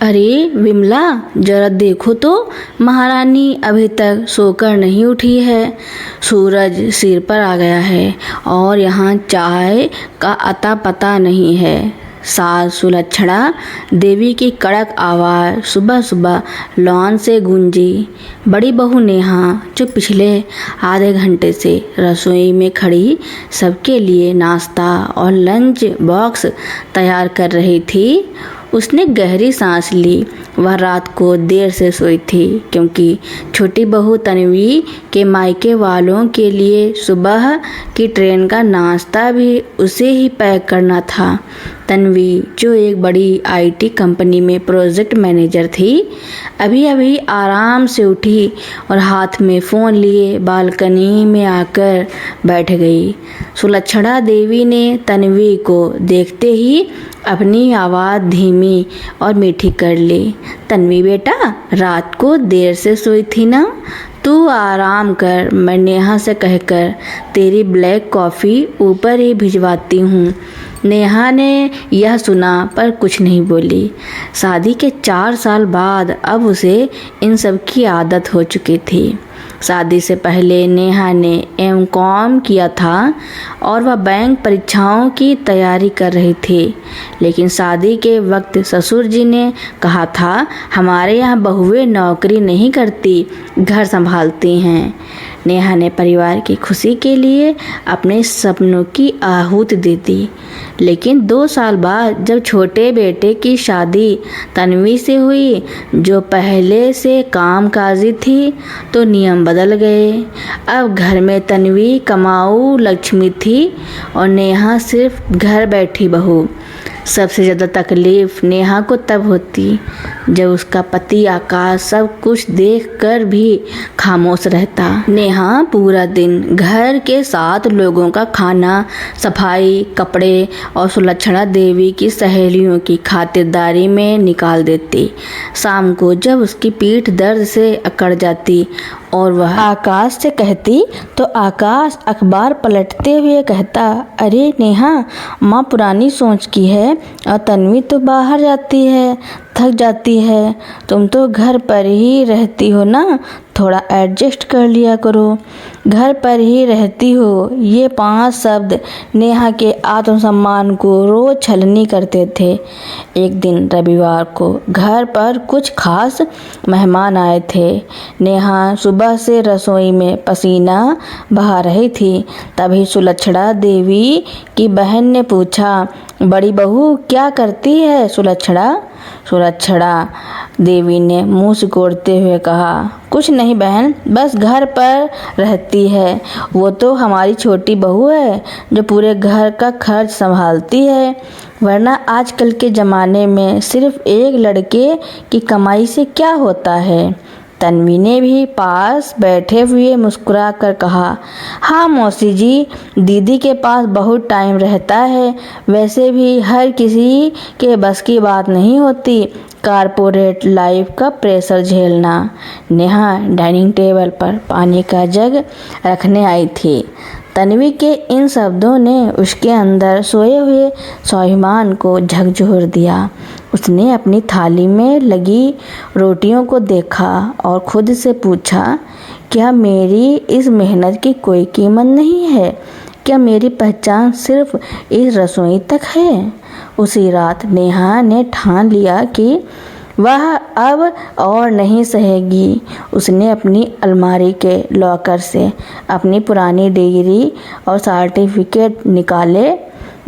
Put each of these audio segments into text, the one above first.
अरे विमला, जरा देखो तो महारानी अभी तक सोकर नहीं उठी है। सूरज सिर पर आ गया है और यहाँ चाय का अता पता नहीं है। सास सुलक्षणा देवी की कड़क आवाज़ सुबह सुबह लॉन से गूंजी। बड़ी बहू नेहा जो पिछले आधे घंटे से रसोई में खड़ी सबके लिए नाश्ता और लंच बॉक्स तैयार कर रही थी, उसने गहरी सांस ली। वह रात को देर से सोई थी क्योंकि छोटी बहू तन्वी के मायके वालों के लिए सुबह की ट्रेन का नाश्ता भी उसे ही पैक करना था। तन्वी, जो एक बड़ी आईटी कंपनी में प्रोजेक्ट मैनेजर थी, अभी अभी आराम से उठी और हाथ में फ़ोन लिए बालकनी में आकर बैठ गई। सुलक्षणा देवी ने तन्वी को देखते ही अपनी आवाज़ धीमी और मीठी कर ली। तन्वी बेटा, रात को देर से सोई थी ना, तू आराम कर, मैं नेहा से कहकर तेरी ब्लैक कॉफ़ी ऊपर ही भिजवाती हूँ। नेहा ने यह सुना पर कुछ नहीं बोली। शादी के 4 साल बाद अब उसे इन सब की आदत हो चुकी थी। शादी से पहले नेहा ने एमकॉम किया था और वह बैंक परीक्षाओं की तैयारी कर रही थी, लेकिन शादी के वक्त ससुर जी ने कहा था, हमारे यहाँ बहुएं नौकरी नहीं करती, घर संभालती हैं। नेहा ने परिवार की खुशी के लिए अपने सपनों की आहूति दे दी, लेकिन 2 साल बाद जब छोटे बेटे की शादी तन्वी से हुई, जो पहले से कामकाजी थी, तो नियम बदल गए। अब घर में तन्वी कमाऊ लक्ष्मी थी और नेहा सिर्फ घर बैठी बहू। सबसे ज़्यादा तकलीफ़ नेहा को तब होती जब उसका पति आकाश सब कुछ देखकर भी खामोश रहता। नेहा पूरा दिन घर के 7 लोगों का खाना, सफाई, कपड़े और सुलक्षणा देवी की सहेलियों की खातिरदारी में निकाल देती। शाम को जब उसकी पीठ दर्द से अकड़ जाती और वह आकाश से कहती, तो आकाश अखबार पलटते हुए कहता, अरे नेहा, माँ पुरानी सोच की है और तन्वी तो बाहर जाती है, थक जाती है, तुम तो घर पर ही रहती हो ना, थोड़ा एडजस्ट कर लिया करो। घर पर ही रहती हो, ये 5 शब्द नेहा के आत्मसम्मान को रोज छलनी करते थे। एक दिन रविवार को घर पर कुछ खास मेहमान आए थे। नेहा सुबह से रसोई में पसीना बहा रही थी। तभी सुलक्षणा देवी की बहन ने पूछा, बड़ी बहू क्या करती है सुलक्षणा? सुलक्षणा देवी ने मुंह सिकोड़ते हुए कहा, कुछ नहीं बहन, बस घर पर रहती है। वो तो हमारी छोटी बहू है जो पूरे घर का खर्च संभालती है, वरना आजकल के ज़माने में सिर्फ एक लड़के की कमाई से क्या होता है। तन्वी ने भी पास बैठे हुए मुस्कुरा कर कहा, हाँ मौसी जी, दीदी के पास बहुत टाइम रहता है, वैसे भी हर किसी के बस की बात नहीं होती कारपोरेट लाइफ का प्रेशर झेलना। नेहा डाइनिंग टेबल पर पानी का जग रखने आई थी। तन्वी के इन शब्दों ने उसके अंदर सोए हुए स्वाभिमान को झकझोर दिया। उसने अपनी थाली में लगी रोटियों को देखा और खुद से पूछा, क्या मेरी इस मेहनत की कोई कीमत नहीं है? क्या मेरी पहचान सिर्फ इस रसोई तक है? उसी रात नेहा ने ठान लिया कि वह अब और नहीं सहेगी। उसने अपनी अलमारी के लॉकर से अपनी पुरानी डिग्री और सर्टिफिकेट निकाले।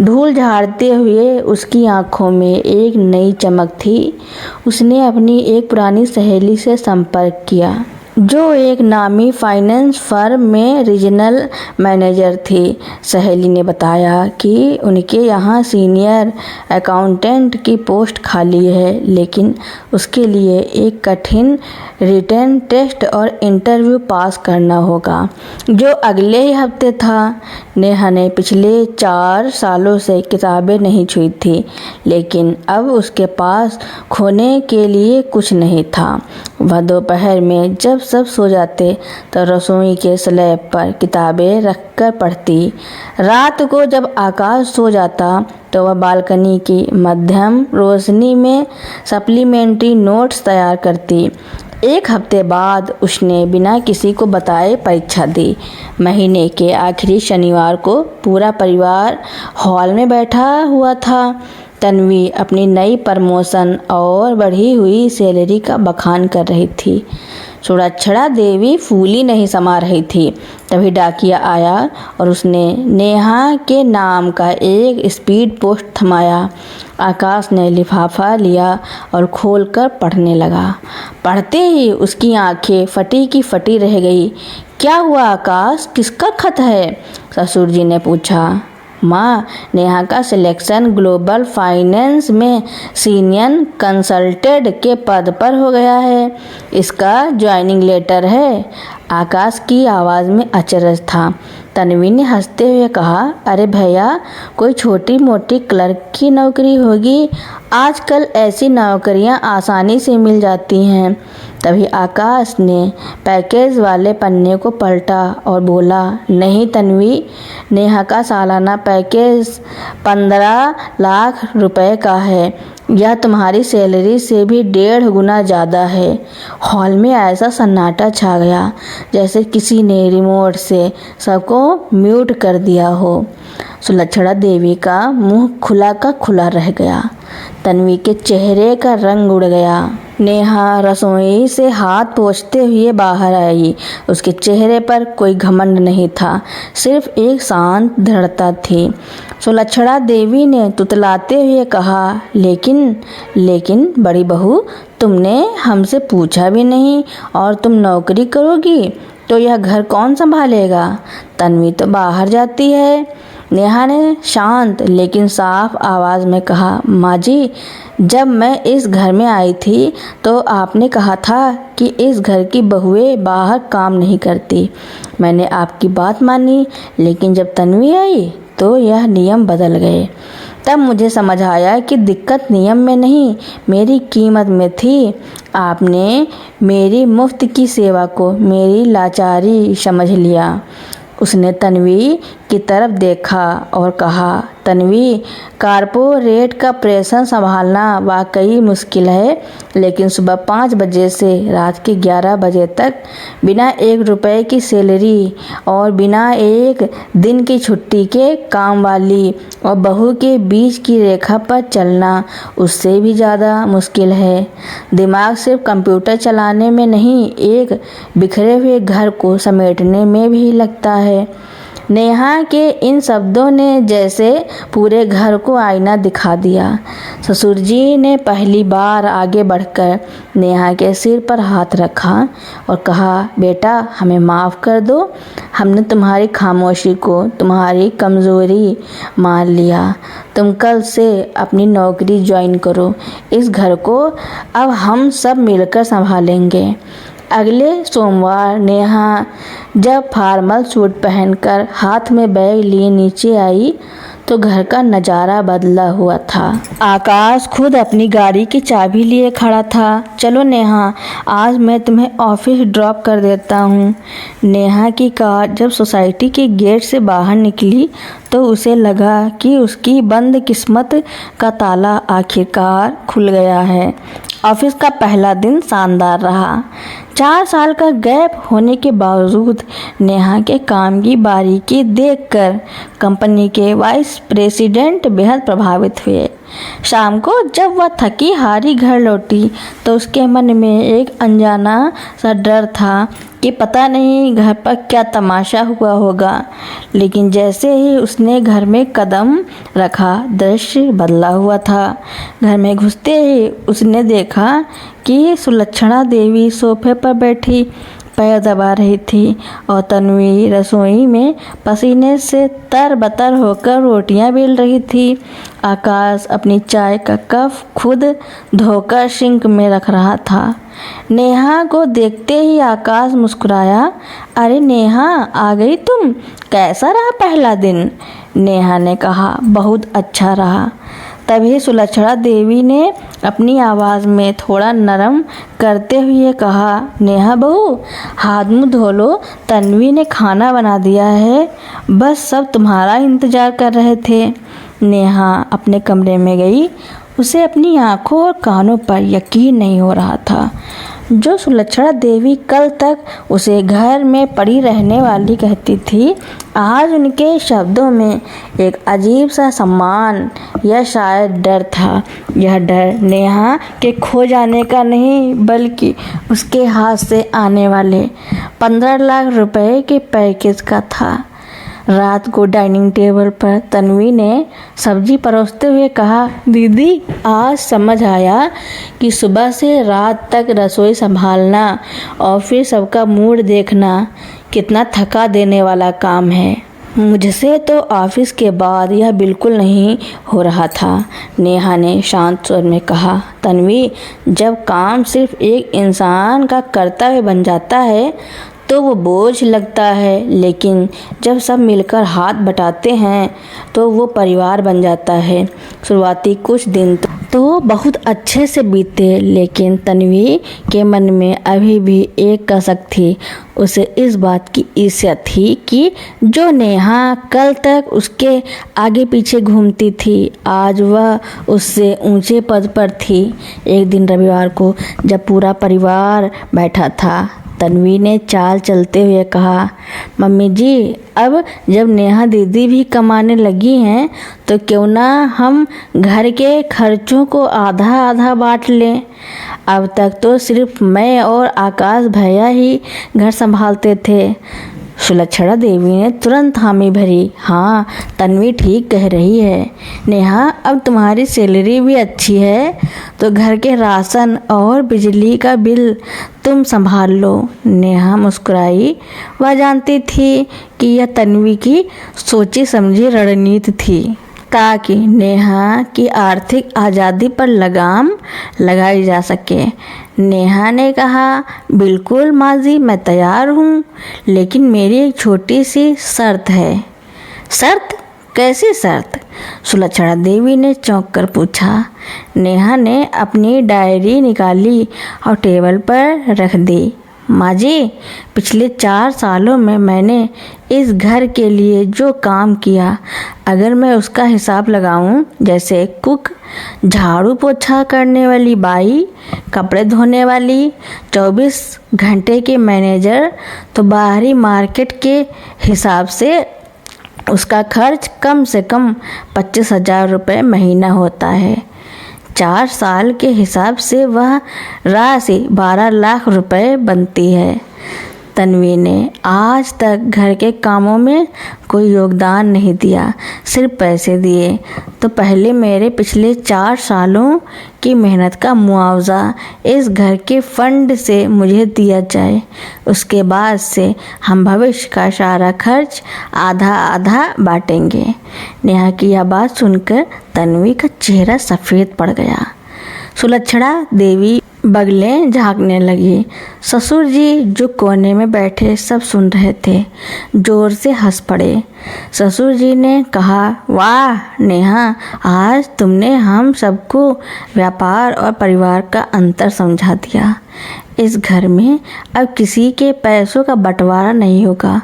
धूल झाड़ते हुए उसकी आंखों में एक नई चमक थी। उसने अपनी एक पुरानी सहेली से संपर्क किया जो एक नामी फाइनेंस फर्म में रीजनल मैनेजर थी। सहेली ने बताया कि उनके यहाँ सीनियर अकाउंटेंट की पोस्ट खाली है, लेकिन उसके लिए एक कठिन रिटन टेस्ट और इंटरव्यू पास करना होगा, जो अगले ही हफ्ते था। नेहा ने पिछले 4 सालों से किताबें नहीं छुई थी, लेकिन अब उसके पास खोने के लिए कुछ नहीं था। वह दोपहर में जब सब सो जाते तो रसोई के स्लैब पर किताबें रखकर पढ़ती। रात को जब आकाश सो जाता तो वह बालकनी की मध्यम रोशनी में सप्लीमेंट्री नोट्स तैयार करती। एक हफ्ते बाद उसने बिना किसी को बताए परीक्षा दी। महीने के आखिरी शनिवार को पूरा परिवार हॉल में बैठा हुआ था। तन्वी अपनी नई प्रमोशन और बढ़ी हुई सैलरी का बखान कर रही थी। सुलक्षणा देवी फूली नहीं समा रही थी। तभी डाकिया आया और उसने नेहा के नाम का एक स्पीड पोस्ट थमाया। आकाश ने लिफाफा लिया और खोलकर पढ़ने लगा। पढ़ते ही उसकी आंखें फटी की फटी रह गई। क्या हुआ आकाश, किसका खत है? ससुर जी ने पूछा। माँ, नेहा का सिलेक्शन ग्लोबल फाइनेंस में सीनियर कंसल्टेंट के पद पर हो गया है। इसका ज्वाइनिंग लेटर है। आकाश की आवाज़ में अचरज था। तन्वी ने हंसते हुए कहा, अरे भैया, कोई छोटी मोटी क्लर्क की नौकरी होगी। आजकल ऐसी नौकरियां आसानी से मिल जाती हैं। तभी आकाश ने पैकेज वाले पन्ने को पलटा और बोला, नहीं तन्वी, नेहा का सालाना पैकेज 15 लाख रुपए का है। यह तुम्हारी सैलरी से भी 1.5 गुना ज़्यादा है। हॉल में ऐसा सन्नाटा छा गया जैसे किसी ने रिमोट से सबको म्यूट कर दिया हो। सुलक्षणा देवी का मुंह खुला का खुला रह गया। तन्वी के चेहरे का रंग उड़ गया। नेहा रसोई से हाथ पोंछते हुए बाहर आई। उसके चेहरे पर कोई घमंड नहीं था, सिर्फ एक शांत दृढ़ता थी। सुलक्षणा देवी ने तुतलाते हुए कहा, लेकिन बड़ी बहू, तुमने हमसे पूछा भी नहीं और तुम नौकरी करोगी तो यह घर कौन संभालेगा? तन्वी तो बाहर जाती है। नेहा ने शांत लेकिन साफ आवाज़ में कहा, माँ जी, जब मैं इस घर में आई थी तो आपने कहा था कि इस घर की बहुएं बाहर काम नहीं करती। मैंने आपकी बात मानी, लेकिन जब तन्वी आई तो यह नियम बदल गए। तब मुझे समझ आया कि दिक्कत नियम में नहीं, मेरी कीमत में थी। आपने मेरी मुफ्त की सेवा को मेरी लाचारी समझ लिया। उसने तन्वी की तरफ देखा और कहा, तन्वी, कारपोरेट का प्रेशर संभालना वाकई मुश्किल है, लेकिन सुबह 5 बजे से रात के 11 बजे तक बिना 1 रुपए की सैलरी और बिना 1 दिन की छुट्टी के काम वाली और बहू के बीच की रेखा पर चलना उससे भी ज़्यादा मुश्किल है। दिमाग सिर्फ कंप्यूटर चलाने में नहीं, एक बिखरे हुए घर को समेटने में भी लगता है। नेहा के इन शब्दों ने जैसे पूरे घर को आईना दिखा दिया। ससुर जी ने पहली बार आगे बढ़कर नेहा के सिर पर हाथ रखा और कहा, बेटा, हमें माफ़ कर दो। हमने तुम्हारी खामोशी को तुम्हारी कमज़ोरी मान लिया। तुम कल से अपनी नौकरी ज्वाइन करो। इस घर को अब हम सब मिलकर संभालेंगे। अगले सोमवार नेहा जब फॉर्मल सूट पहनकर हाथ में बैग लिए नीचे आई तो घर का नज़ारा बदला हुआ था। आकाश खुद अपनी गाड़ी की चाबी लिए खड़ा था। चलो नेहा, आज मैं तुम्हें ऑफिस ड्रॉप कर देता हूँ। नेहा की कार जब सोसाइटी के गेट से बाहर निकली तो उसे लगा कि उसकी बंद किस्मत का ताला आखिरकार खुल गया है। ऑफिस का पहला दिन शानदार रहा। 4 साल का गैप होने के बावजूद नेहा के काम की बारीकी देखकर कंपनी के वाइस प्रेसिडेंट बेहद प्रभावित हुए। शाम को जब वह थकी हारी घर लौटी तो उसके मन में एक अनजाना सा डर था कि पता नहीं घर पर क्या तमाशा हुआ होगा। लेकिन जैसे ही उसने घर में कदम रखा, दृश्य बदला हुआ था। घर में घुसते ही उसने देखा कि सुलक्षणा देवी सोफे पर बैठी पैर दबा रही थी और तन्वी रसोई में पसीने से तरबतर होकर रोटियां बेल रही थी। आकाश अपनी चाय का कप खुद धोकर सिंक में रख रहा था। नेहा को देखते ही आकाश मुस्कुराया। अरे नेहा, आ गई तुम। कैसा रहा पहला दिन? नेहा ने कहा, बहुत अच्छा रहा। तभी सुलक्षणा देवी ने अपनी आवाज़ में थोड़ा नरम करते हुए कहा, नेहा बहू, हाथ मुँह धो लो, तन्वी ने खाना बना दिया है, बस सब तुम्हारा इंतज़ार कर रहे थे। नेहा अपने कमरे में गई। उसे अपनी आंखों और कानों पर यकीन नहीं हो रहा था। जो सुलक्षणा देवी कल तक उसे घर में पड़ी रहने वाली कहती थी, आज उनके शब्दों में एक अजीब सा सम्मान या शायद डर था। यह डर नेहा के खो जाने का नहीं, बल्कि उसके हाथ से आने वाले 15 लाख रुपए के पैकेज का था। रात को डाइनिंग टेबल पर तन्वी ने सब्जी परोसते हुए कहा, दीदी, आज समझ आया कि सुबह से रात तक रसोई संभालना और फिर सबका मूड देखना कितना थका देने वाला काम है। मुझसे तो ऑफिस के बाद यह बिल्कुल नहीं हो रहा था। नेहा ने शांत स्वर में कहा, तन्वी, जब काम सिर्फ एक इंसान का कर्तव्य बन जाता है तो वो बोझ लगता है, लेकिन जब सब मिलकर हाथ बटाते हैं तो वो परिवार बन जाता है। शुरुआती कुछ दिन तो बहुत अच्छे से बीते, लेकिन तन्वी के मन में अभी भी एक कसक थी। उसे इस बात की ईर्ष्या थी कि जो नेहा कल तक उसके आगे पीछे घूमती थी, आज वह उससे ऊंचे पद पर थी। एक दिन रविवार को जब पूरा परिवार बैठा था, तन्वी ने चाल चलते हुए कहा, मम्मी जी, अब जब नेहा दीदी भी कमाने लगी हैं तो क्यों ना हम घर के खर्चों को आधा आधा बांट लें। अब तक तो सिर्फ मैं और आकाश भैया ही घर संभालते थे। सुलक्षणा देवी ने तुरंत हामी भरी, हाँ, तन्वी ठीक कह रही है नेहा, अब तुम्हारी सैलरी भी अच्छी है तो घर के राशन और बिजली का बिल तुम संभाल लो। नेहा मुस्कुराई। वह जानती थी कि यह तन्वी की सोची समझी रणनीति थी ताकि नेहा की आर्थिक आज़ादी पर लगाम लगाई जा सके। नेहा ने कहा, बिल्कुल माजी, मैं तैयार हूँ, लेकिन मेरी एक छोटी सी शर्त है। शर्त? कैसी शर्त? सुलक्षणा देवी ने चौंक कर पूछा। नेहा ने अपनी डायरी निकाली और टेबल पर रख दी। माँ जी, पिछले 4 सालों में मैंने इस घर के लिए जो काम किया, अगर मैं उसका हिसाब लगाऊं, जैसे कुक, झाड़ू पोछा करने वाली बाई, कपड़े धोने वाली, 24 घंटे के मैनेजर, तो बाहरी मार्केट के हिसाब से उसका खर्च कम से कम 25,000 रुपये महीना होता है। 4 साल के हिसाब से वह राशि 12 लाख रुपए बनती है। तन्वी ने आज तक घर के कामों में कोई योगदान नहीं दिया, सिर्फ पैसे दिए। तो पहले मेरे पिछले 4 सालों की मेहनत का मुआवजा इस घर के फंड से मुझे दिया जाए। उसके बाद से हम भविष्य का सारा खर्च आधा आधा बांटेंगे। नेहा की यह बात सुनकर तन्वी का चेहरा सफ़ेद पड़ गया। सुलक्षणा देवी बगलें झाँकने लगी। ससुर जी, जो कोने में बैठे सब सुन रहे थे, जोर से हंस पड़े। ससुर जी ने कहा, वाह नेहा, आज तुमने हम सबको व्यापार और परिवार का अंतर समझा दिया। इस घर में अब किसी के पैसों का बंटवारा नहीं होगा।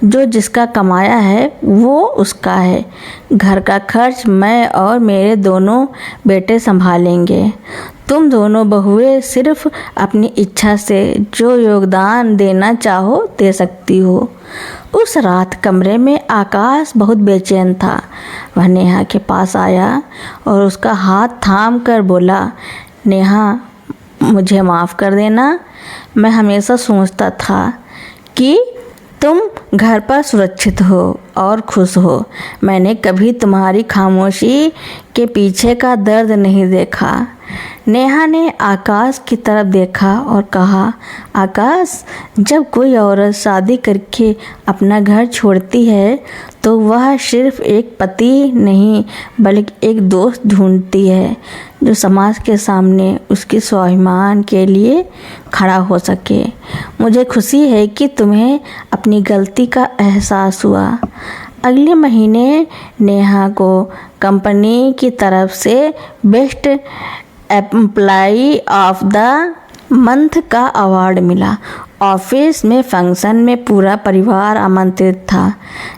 जो जिसका कमाया है वो उसका है। घर का खर्च मैं और मेरे दोनों बेटे संभालेंगे। तुम दोनों बहुएं सिर्फ अपनी इच्छा से जो योगदान देना चाहो दे सकती हो। उस रात कमरे में आकाश बहुत बेचैन था। वह नेहा के पास आया और उसका हाथ थाम कर बोला, नेहा, मुझे माफ़ कर देना। मैं हमेशा सोचता था कि तुम घर पर सुरक्षित हो और खुश हो। मैंने कभी तुम्हारी खामोशी के पीछे का दर्द नहीं देखा। नेहा ने आकाश की तरफ देखा और कहा, आकाश, जब कोई औरत शादी करके अपना घर छोड़ती है तो वह सिर्फ एक पति नहीं बल्कि एक दोस्त ढूंढती है जो समाज के सामने उसके स्वाभिमान के लिए खड़ा हो सके। मुझे खुशी है कि तुम्हें अपनी गलती का एहसास हुआ। अगले महीने नेहा को कंपनी की तरफ से best employee of the month का अवार्ड मिला। ऑफिस में फंक्शन में पूरा परिवार आमंत्रित था।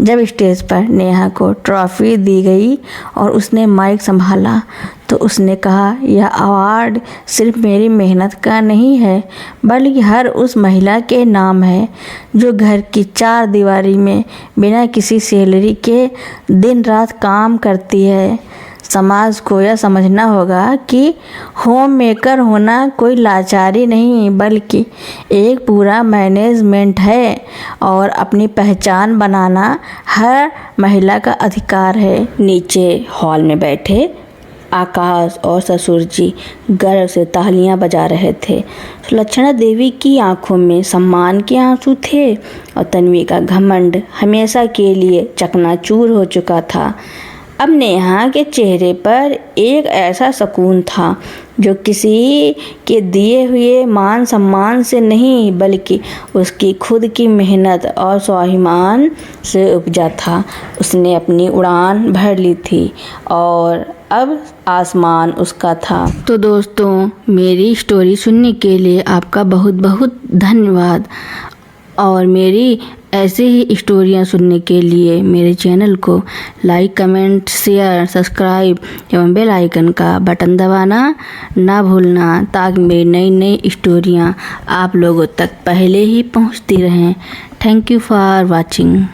जब स्टेज पर नेहा को ट्रॉफी दी गई और उसने माइक संभाला तो उसने कहा, यह अवार्ड सिर्फ मेरी मेहनत का नहीं है बल्कि हर उस महिला के नाम है जो घर की चार दीवारी में बिना किसी सैलरी के दिन रात काम करती है। समाज को यह समझना होगा कि होम मेकर होना कोई लाचारी नहीं बल्कि एक पूरा मैनेजमेंट है और अपनी पहचान बनाना हर महिला का अधिकार है। नीचे हॉल में बैठे आकाश और ससुर जी गर्व से तालियां बजा रहे थे। सुलक्षणा देवी की आंखों में सम्मान के आंसू थे और तन्वी का घमंड हमेशा के लिए चकनाचूर हो चुका था। अब नेहा के चेहरे पर एक ऐसा सुकून था जो किसी के दिए हुए मान सम्मान से नहीं बल्कि उसकी खुद की मेहनत और स्वाभिमान से उपजा था। उसने अपनी उड़ान भर ली थी और अब आसमान उसका था। तो दोस्तों, मेरी स्टोरी सुनने के लिए आपका बहुत बहुत धन्यवाद और मेरी ऐसे ही स्टोरियाँ सुनने के लिए मेरे चैनल को लाइक, कमेंट, शेयर, सब्सक्राइब एवं बेल आइकन का बटन दबाना ना भूलना ताकि मेरी नई नई स्टोरियाँ आप लोगों तक पहले ही पहुँचती रहें। Thank you for watching.